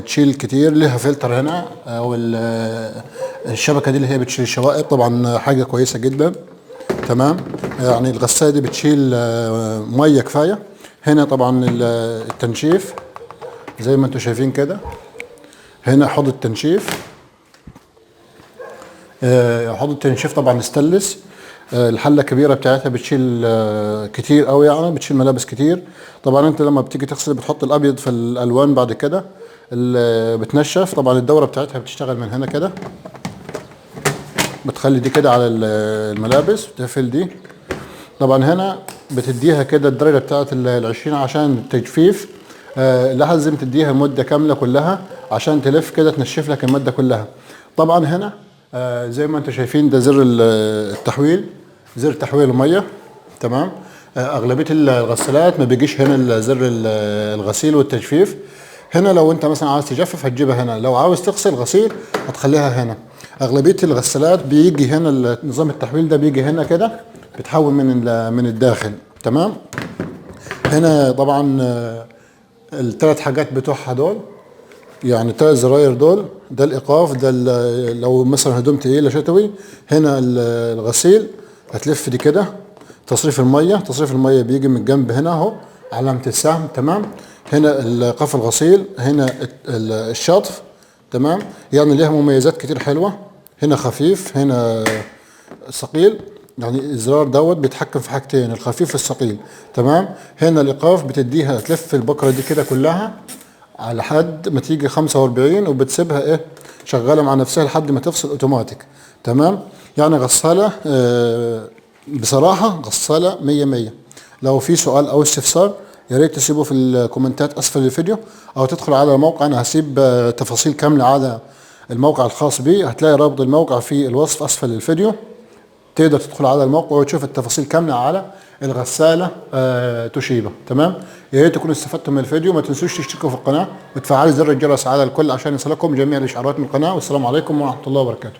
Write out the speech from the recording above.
تشيل كتير، ليها فلتر هنا او الشبكه دي اللي هي بتشيل الشوائب، طبعا حاجه كويسه جدا. تمام. يعني الغساله دي بتشيل ميه كفايه. هنا طبعا التنشيف زي ما انتم شايفين كده، هنا حوض التنشيف. حوض التنشيف طبعا ستانلس. الحله الكبيره بتاعتها بتشيل كتير قوي، يعني بتشيل ملابس كتير. طبعا انت لما بتيجي تغسل بتحط الابيض في الالوان، بعد كده بتنشف. طبعا الدوره بتاعتها بتشتغل من هنا كده، بتخلي دي كده على الملابس، بتقفل دي. طبعا هنا بتديها كده الدرجه بتاعت ال20 عشان التجفيف. لازم تديها مده كامله كلها عشان تلف كده تنشف لك الماده كلها. طبعا هنا زي ما انتم شايفين ده زر التحويل، زر تحويل الميه. تمام. اغلبيه الغسالات ما بيجيش هنا إلا زر الغسيل والتجفيف. هنا لو انت مثلا عاوز تجفف هتجيبها هنا، لو عاوز تغسل غسيل هتخليها هنا. اغلبيه الغسالات بيجي هنا نظام التحويل ده، بيجي هنا كده بتحول من الداخل. تمام. هنا طبعا الثلاث حاجات بتوعها دول، يعني الثلاث زراير دول، ده الايقاف، ده لو مثلا هدوم تقيله شتوي. هنا الغسيل هتلف دي كده. تصريف الميه، تصريف الميه بيجي من الجنب هنا اهو، علامه السهم. تمام. هنا ايقاف الغسيل، هنا الشطف. تمام. يعني ليها مميزات كتير حلوه. هنا خفيف، هنا ثقيل. يعني الزرار دوت بيتحكم في حاجتين، الخفيف والثقيل. تمام. هنا الايقاف بتديها تلف البكره دي كده كلها على حد ما تيجي 45، وبتسيبها ايه شغاله مع نفسها لحد ما تفصل اوتوماتيك. تمام. يعني غساله بصراحه غساله 100 100. لو في سؤال او استفسار يا ريت تسيبه في الكومنتات اسفل الفيديو، او تدخل على الموقع. انا هسيب تفاصيل كامله على الموقع الخاص بي، هتلاقي رابط الموقع في الوصف اسفل الفيديو. تقدر تدخل على الموقع وتشوف التفاصيل كامله على الغساله توشيبا. تمام. يا ريت تكونوا استفدتم من الفيديو. ما تنسوش تشتركوا في القناه وتفعلوا زر الجرس على الكل عشان يصلكم جميع الاشعارات من القناه. والسلام عليكم ورحمه الله وبركاته.